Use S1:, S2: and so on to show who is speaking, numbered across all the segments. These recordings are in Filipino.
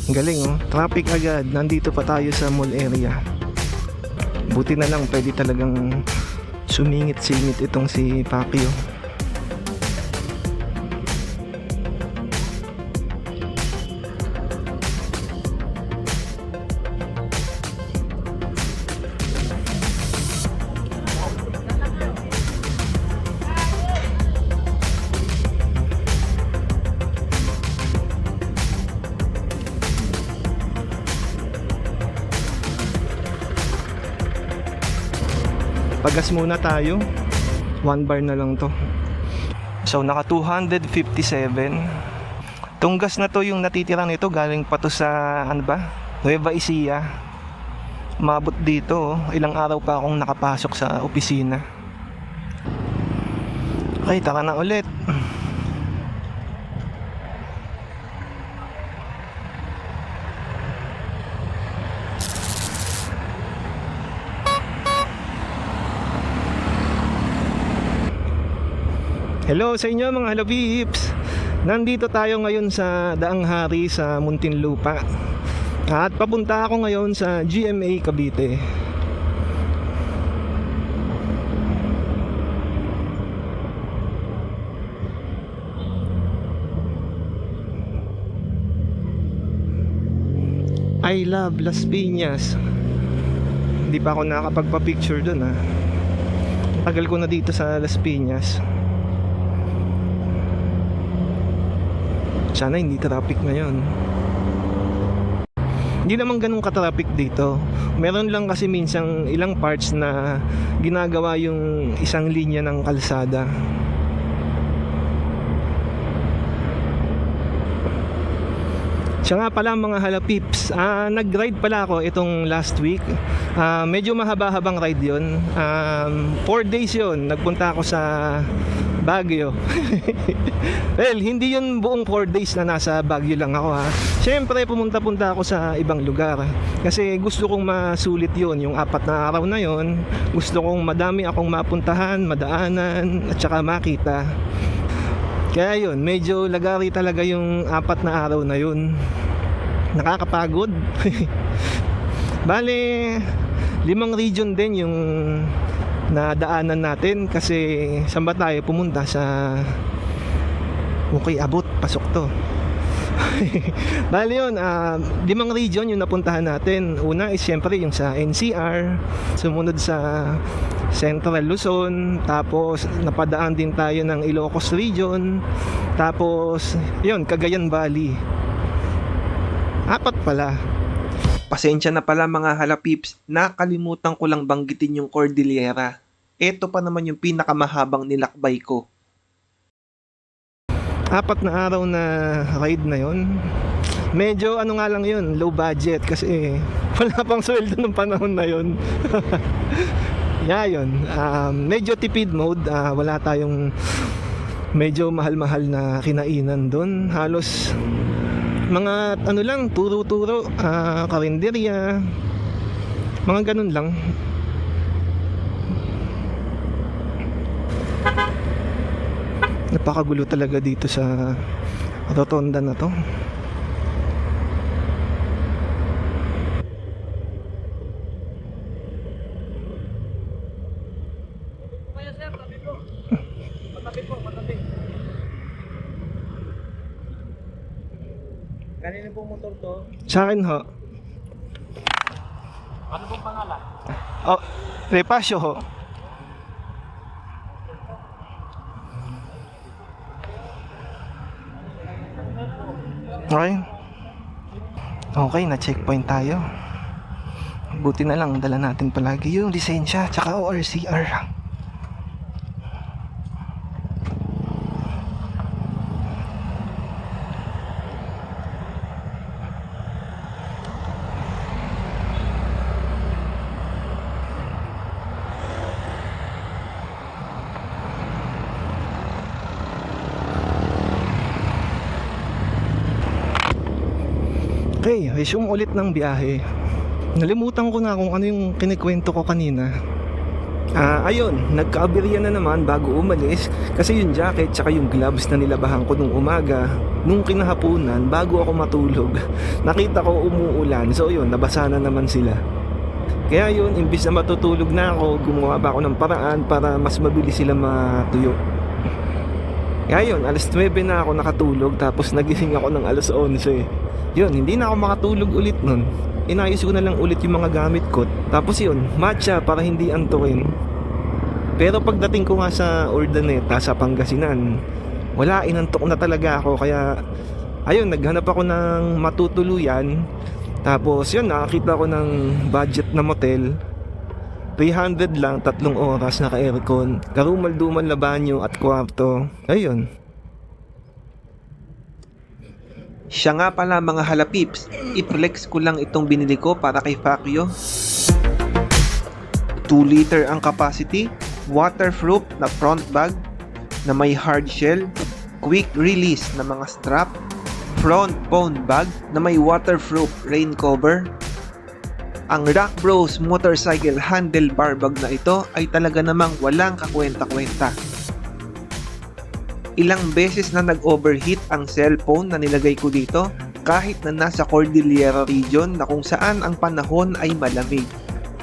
S1: Galing oh, traffic agad. Nandito pa tayo sa mall area. Buti na lang pwede talagang sumingit-singit itong si Pacquiao. Pagas muna tayo. 1 bar na lang to. So naka 257. Tong gas na to, yung natitira nito galing pa to sa ano ba? Nueva Ecija. Umabot dito, ilang araw pa akong nakapasok sa opisina. Okay, tara na ulit. Hello sa inyo mga halabips. Nandito tayo ngayon sa Daang Hari sa Muntinlupa. At papunta ako ngayon sa GMA Cavite. I love Las Piñas. Hindi pa ako nakapagpa-picture dun ha. Tagal ko na dito sa Las Piñas. Sana hindi traffic ngayon. Hindi naman ganun ka-traffic dito. Meron lang kasi minsang ilang parts na ginagawa yung isang linya ng kalsada. Siya nga pala mga halapips, nag-ride pala ako itong last week. Medyo mahaba-habang ride yun. 4 days yun. Nagpunta ako sa Baguio. Well, hindi yun buong 4 days na nasa Baguio lang ako ha. Siyempre pumunta-punta ako sa ibang lugar. Kasi gusto kong masulit yun. Yung 4 na araw na yun, gusto kong madami akong mapuntahan, madaanan, at saka makita. Kaya yun, medyo lagari talaga yung 4 na araw na yun. Nakakapagod. Bale, 5 region din yung nadaanan natin. Kasi saan ba tayo pumunta? Sa okay, abot, pasok to. Bale yun, 5 region yung napuntahan natin. Una is syempre yung sa NCR, sumunod sa Central Luzon, tapos napadaan din tayo ng Ilocos Region, tapos yun, Cagayan Valley. 4 pala.
S2: Pasensya na pala mga halapips, nakalimutan ko lang banggitin yung Cordillera. Ito pa naman yung pinakamahabang nilakbay ko.
S1: 4 na araw na ride na yun. Medyo ano nga lang yun, low budget kasi wala pang sweldo ng panahon na yun. Yeah, yun. Medyo tipid mode. Wala tayong medyo mahal-mahal na kinainan doon. Halos mga ano lang, turo-turo, karinderya, mga ganun lang. Napakagulo talaga dito sa rotonda na to.
S3: Kanino pong motor to?
S1: Sa akin ho.
S3: Ano pong pangalan?
S1: Oh, Repasyo ho. Okay. Okay, na-checkpoint tayo. Buti na lang, dala natin palagi yung lisensya tsaka ORCR. Okay, resume ulit ng biyahe. Nalimutan ko na kung ano yung kinikwento ko kanina. Ayun, nagkaaberya na naman bago umalis kasi yung jacket tsaka yung gloves na nilabahan ko nung umaga, nung kinahapunan bago ako matulog, nakita ko umuulan. So yun, nabasa na naman sila. Kaya yun, imbis na matutulog na ako, gumawa pa ako ng paraan para mas mabilis sila matuyo. Kaya yun, alas 9 na ako nakatulog tapos nagising ako ng alas 11. Yun, hindi na ako makatulog ulit nun. Inayos ko na lang ulit yung mga gamit ko. Tapos yun, matcha para hindi antukin. Pero pagdating ko nga sa Urdaneta, sa Pangasinan, wala, inantok na talaga ako. Kaya ayun, naghanap ako ng matutuluyan. Tapos yun, nakakita ko ng budget na motel. 300 lang, 3 oras, naka-aircon, karumal-dumal na banyo at kwarto. Ayun.
S2: Siya nga pala mga halapips, i-flex ko lang itong binili ko para kay Faccio. 2 liter ang capacity, waterproof na front bag na may hard shell, quick release na mga strap, front phone bag na may waterproof rain cover. Ang Rock Bros motorcycle handlebar bag na ito ay talaga namang walang kakwenta-kwenta. Ilang beses na nag-overheat ang cellphone na nilagay ko dito kahit na nasa Cordillera region na kung saan ang panahon ay malamig.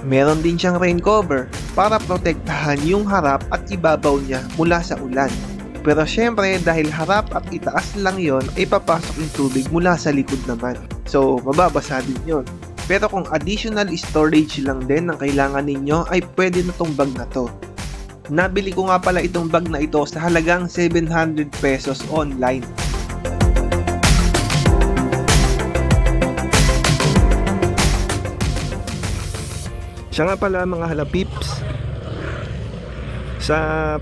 S2: Meron din siyang rain cover para protektahan yung harap at ibabaw niya mula sa ulan. Pero syempre dahil harap at itaas lang yon ay papasok yung tubig mula sa likod naman. So mababasa din yon. Pero kung additional storage lang din ang kailangan ninyo ay pwede na tong bag na to. Nabili ko nga pala itong bag na ito sa halagang 700 pesos online.
S1: Siya nga pala mga halapips, sa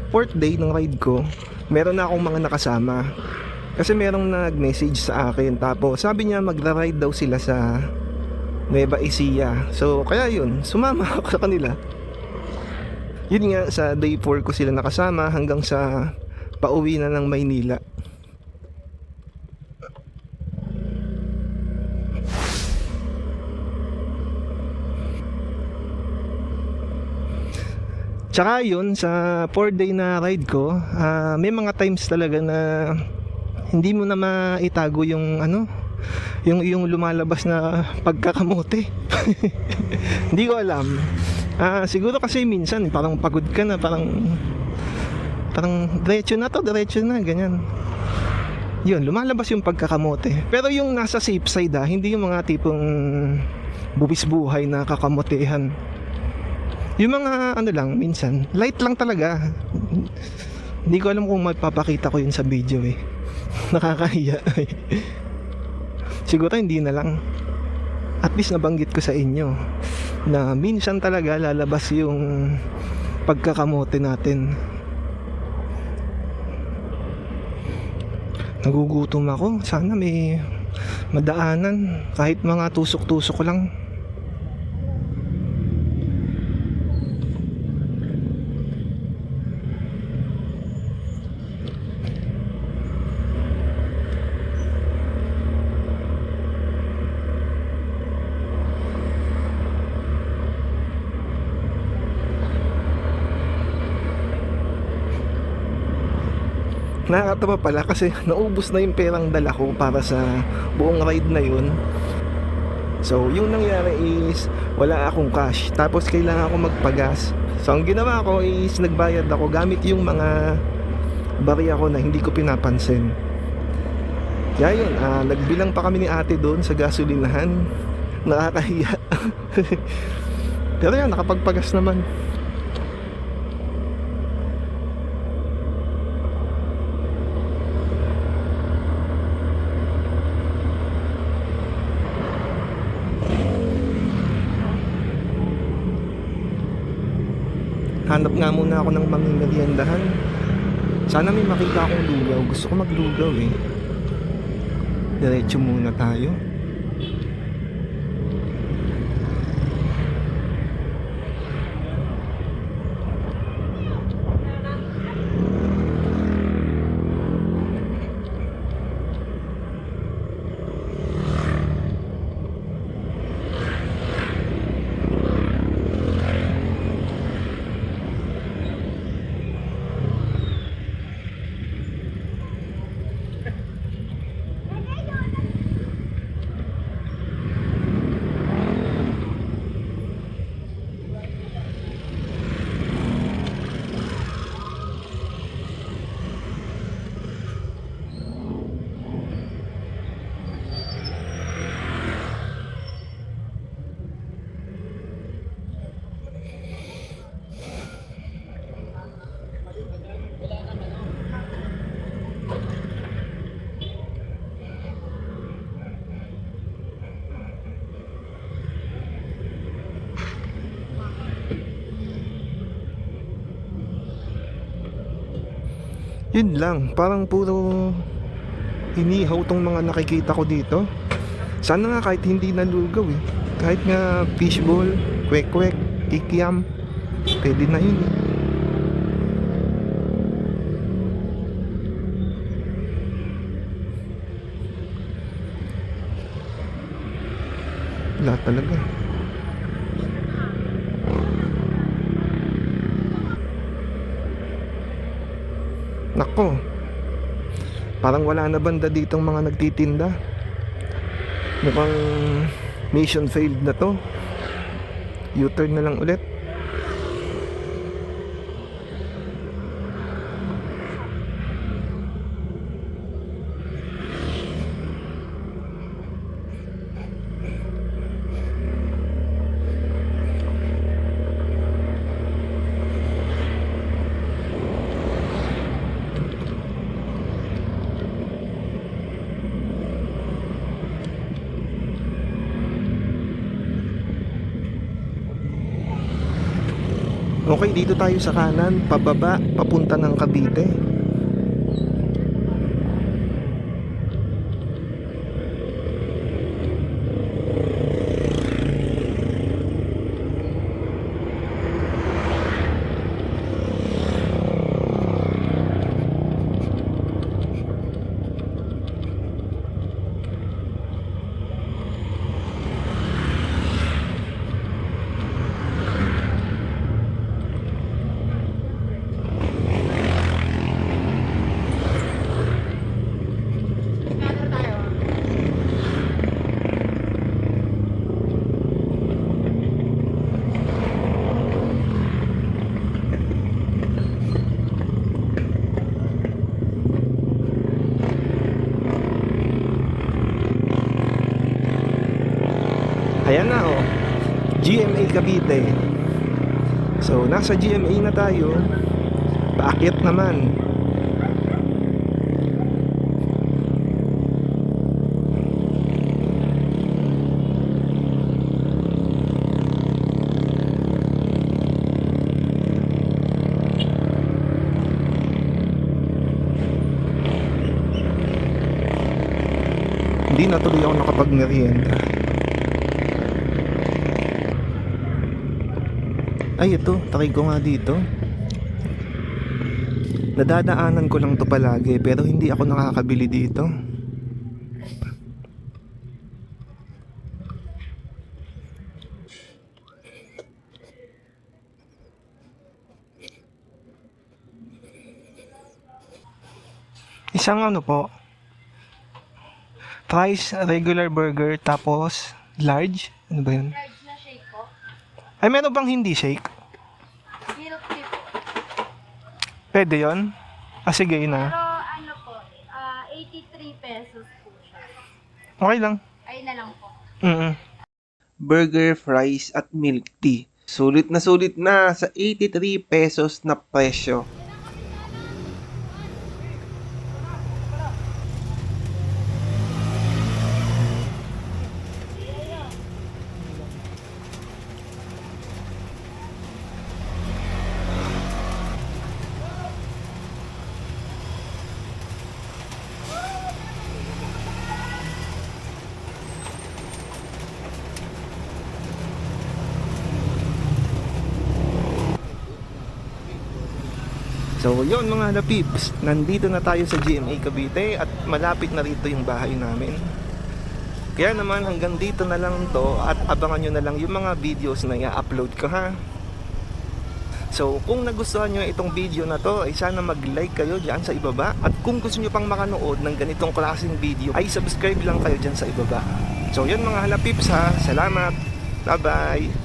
S1: 4th day ng ride ko, meron na akong mga nakasama. Kasi merong nag-message sa akin, tapos sabi niya magra-ride daw sila sa Nueva Ecija. So kaya yun, sumama ako sa kanila. Yun nga, sa day 4 ko sila nakasama hanggang sa pauwi na ng Maynila. Tsaka yun, sa 4 day na ride ko, may mga times talaga na hindi mo na maitago yung yung lumalabas na pagkakamote. Hindi ko alam. Siguro kasi minsan parang pagod ka na, parang diretso na ganyan. Yun, lumalabas yung pagkakamote. Pero yung nasa safe side, hindi yung mga tipong bubis buhay na kakamotehan. Yung mga lang, minsan light lang talaga. Hindi ko alam kung magpapakita ko yun sa video eh. Nakakahiya. Siguro hindi na lang. At least nabanggit ko sa inyo na minsan talaga lalabas yung pagkakamote natin. Nagugutom ako. Sana may madaanan, kahit mga tusok-tusok lang. Nakakatawa pala kasi naubos na yung perang dala ko para sa buong ride na yun. So yung nangyari is wala akong cash, tapos kailangan ako magpagas. So ang ginawa ko is nagbayad ako gamit yung mga barya ko na hindi ko pinapansin. Kaya yun, nagbilang pa kami ni ate doon sa gasolinahan. Nakakahiya. Pero yan, nakapagpagas naman. Hanap nga muna ako ng mamimeriendahan. Sana may makita akong lugaw. Gusto ko maglugaw eh. Diretso muna tayo. Yun lang, parang puro inihaw tong mga nakikita ko dito. Sana nga kahit hindi nalugaw eh. Kahit nga fishball, kwek-kwek, kikiam, pwede na yun. Wala talaga. Nako, parang wala na banda ditong mga nagtitinda. Mukhang mission failed na to. U-turn na lang ulit. Okay, dito tayo sa kanan, pababa, papunta ng Cavite. Ayan na oh, GMA Cavite. So nasa GMA na tayo. Paakyat naman. Hindi na tuloy ako nakapag-merienda. Ay, ito, takay ko nga dito. Nadadaanan ko lang to palagi, pero hindi ako nakakabili dito. Isang ano po, fries, regular burger, tapos large. Ano ba yun?
S3: Large na shake po.
S1: Ay, meron bang hindi shake?
S3: Milk tea po.
S1: Pwede yun? Ah, sige, yun na.
S3: Pero ano po, 83 pesos po siya.
S1: Okay lang.
S3: Ayun na lang po.
S2: Burger, fries at milk tea. Sulit na sa 83 pesos na presyo.
S1: So yun mga lapibs, nandito na tayo sa GMA Cavite at malapit na rito yung bahay namin. Kaya naman hanggang dito na lang to at abangan nyo na lang yung mga videos na i-upload ko ha. So kung nagustuhan nyo itong video na to ay sana mag-like kayo dyan sa ibaba. At kung gusto nyo pang makanood ng ganitong klaseng video ay subscribe lang kayo dyan sa ibaba. So yun mga halapibs ha, salamat, bye bye.